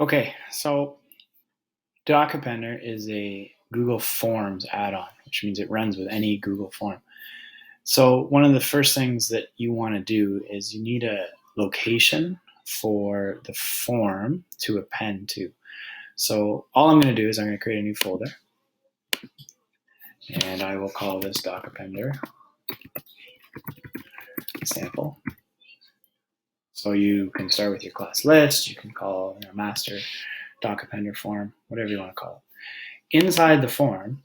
Okay, so DocAppender is a Google Forms add-on, which means it runs with any Google form. So one of the first things that you want to do is you need a location for the form to append to. So all I'm going to do is I'm going to create a new folder, and I will call this DocAppender sample. So you can start with your class list, you can call master DocAppender form, whatever you want to call it. Inside the form,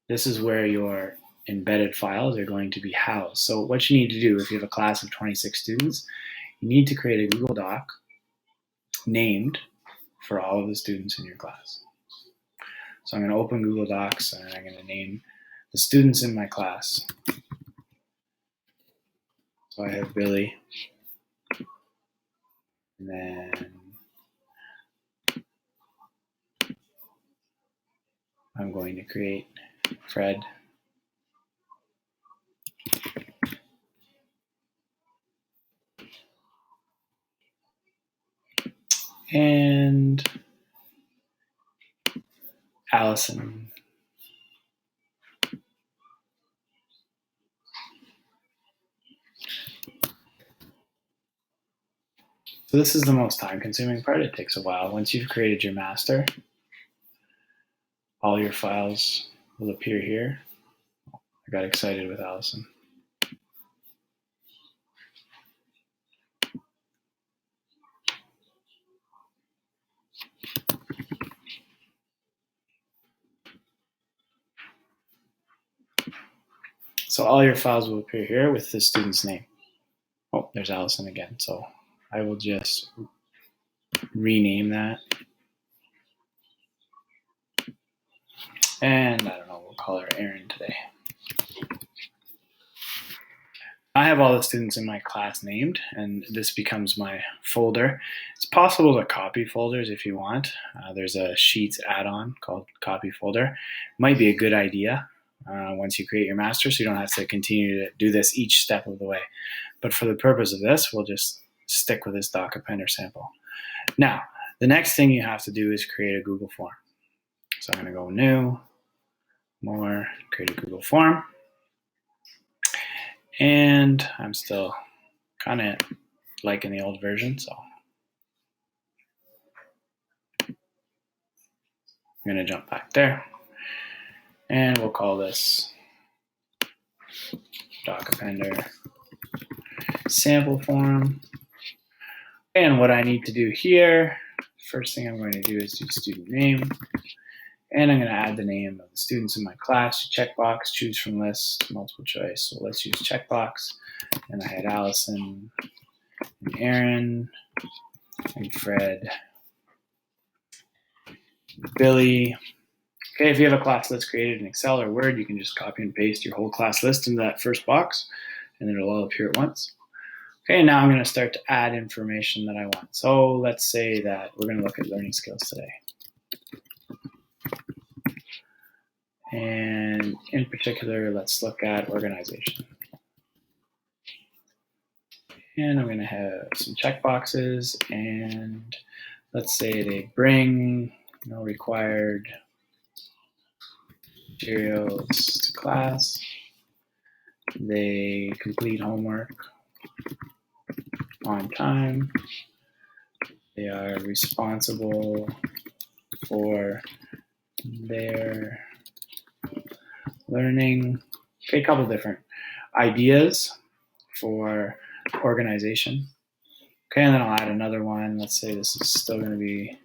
this is where your embedded files are going to be housed. So what you need to do if you have a class of 26 students, you need to create a Google Doc named for all of the students in your class. So I'm going to open Google Docs and I'm going to name the students in my class. So I have Billy, and then I'm going to create Fred, and Allison. So this is the most time-consuming part. It takes a while. Once you've created your master, all your files will appear here. I got excited with Allison. So all your files will appear here with the student's name. Oh, there's Allison again. So I will just rename that. And I don't know, we'll call her Erin today. I have all the students in my class named, and this becomes my folder. It's possible to copy folders if you want. There's a Sheets add-on called Copy Folder. Might be a good idea once you create your master, so you don't have to continue to do this each step of the way. But for the purpose of this, we'll just stick with this DocAppender sample. Now, the next thing you have to do is create a Google form. So I'm going to go New, More, create a Google form. And I'm still kind of liking the old version, so I'm going to jump back there. And we'll call this DocAppender sample form. And what I need to do here, first thing I'm going to do is do student name. And I'm going to add the name of the students in my class. Checkbox, choose from list, multiple choice. So let's use checkbox. And I had Allison and Erin and Fred, Billy. Okay, if you have a class list created in Excel or Word, you can just copy and paste your whole class list into that first box, and it'll all appear at once. Okay, now I'm going to start to add information that I want. So let's say that we're going to look at learning skills today. And in particular, let's look at organization. And I'm going to have some checkboxes, and let's say they bring no required materials to class. They complete homework on time. They are responsible for their learning. Okay, a couple different ideas for organization. Okay, and then I'll add another one. Let's say this is still going to be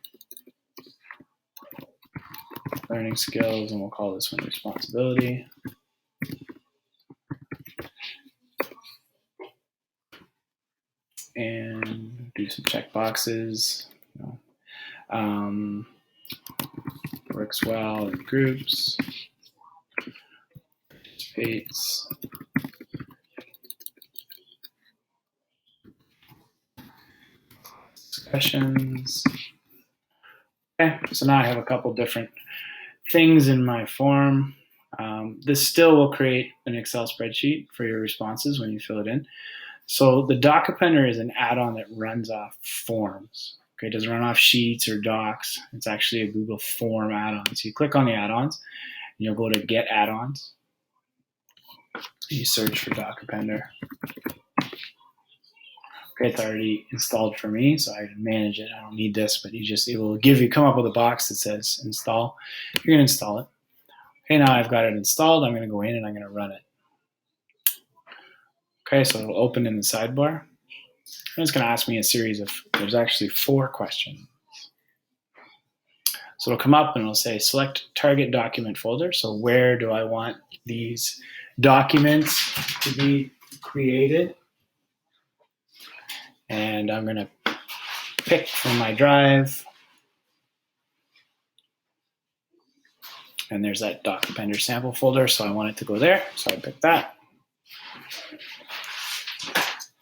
learning skills, and we'll call this one responsibility. And do some check boxes. Works well in groups. Participates. Discussions. Okay, so now I have a couple different things in my form. This still will create an Excel spreadsheet for your responses when you fill it in. So the DocAppender is an add-on that runs off forms. Okay, it doesn't run off Sheets or Docs. It's actually a Google Form add-on. So you click on the add-ons, and you'll go to Get Add-ons. You search for DocAppender. Okay, it's already installed for me, so I can manage it. I don't need this, but it will come up with a box that says install. You're gonna install it. Okay, now I've got it installed. I'm gonna go in and I'm gonna run it. Okay, so it'll open in the sidebar. And it's gonna ask me a series of, there's actually 4 questions. So it'll come up and it'll say select target document folder. So where do I want these documents to be created? And I'm gonna pick from my drive. And there's that DocAppender sample folder, so I want it to go there. So I pick that.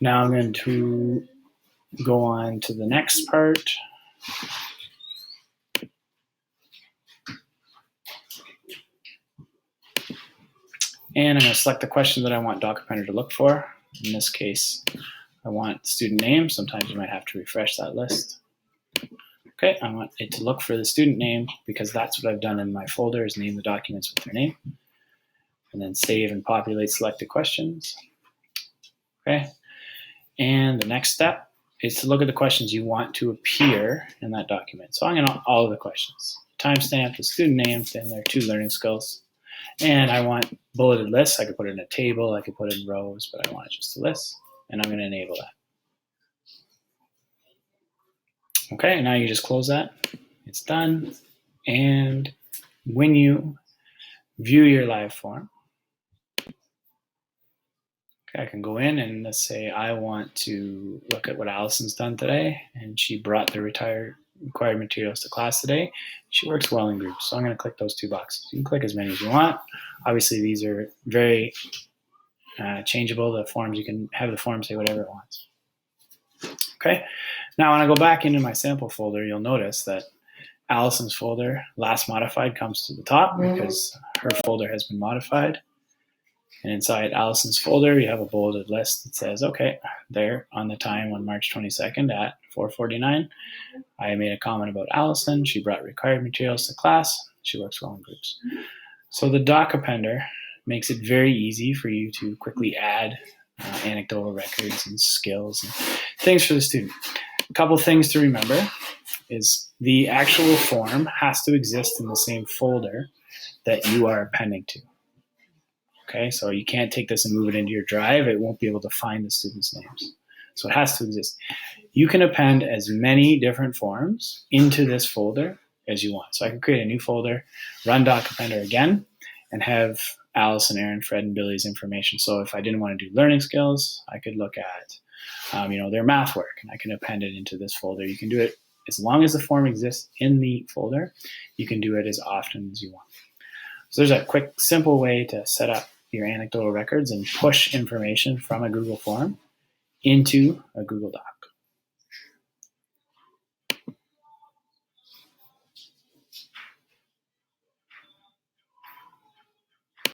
Now I'm going to go on to the next part. And I'm going to select the question that I want DocAppender to look for. In this case, I want student name. Sometimes you might have to refresh that list. Okay, I want it to look for the student name because that's what I've done in my folder, is name the documents with their name. And then save and populate selected questions. Okay, and the next step is to look at the questions you want to appear in that document. So I'm going to all of the questions. Timestamp, the student name, then there are 2 learning skills. And I want bulleted lists. I could put it in a table, I could put it in rows, but I want it just a list. And I'm going to enable that. Okay, now you just close that. It's done. And when you view your live form, okay, I can go in and let's say I want to look at what Allison's done today, and she brought the required materials to class today. She works well in groups, so I'm going to click those 2 boxes. You can click as many as you want. Obviously, these are very changeable. The forms, you can have the form say whatever it wants. Okay, now when I go back into my sample folder, you'll notice that Allison's folder, last modified, comes to the top because her folder has been modified. And inside Allison's folder, you have a bolded list that says, okay, there on the time on March 22nd at 4:49, I made a comment about Allison. She brought required materials to class. She works well in groups. So the DocAppender makes it very easy for you to quickly add anecdotal records and skills and things for the student. A couple things to remember is the actual form has to exist in the same folder that you are appending to. Okay, so you can't take this and move it into your drive. It won't be able to find the students' names. So it has to exist. You can append as many different forms into this folder as you want. So I can create a new folder, run DocAppender again, and have Allison, Aaron, Fred, and Billy's information. So if I didn't want to do learning skills, I could look at their math work, and I can append it into this folder. You can do it as long as the form exists in the folder. You can do it as often as you want. So there's a quick, simple way to set up your anecdotal records and push information from a Google form into a Google Doc.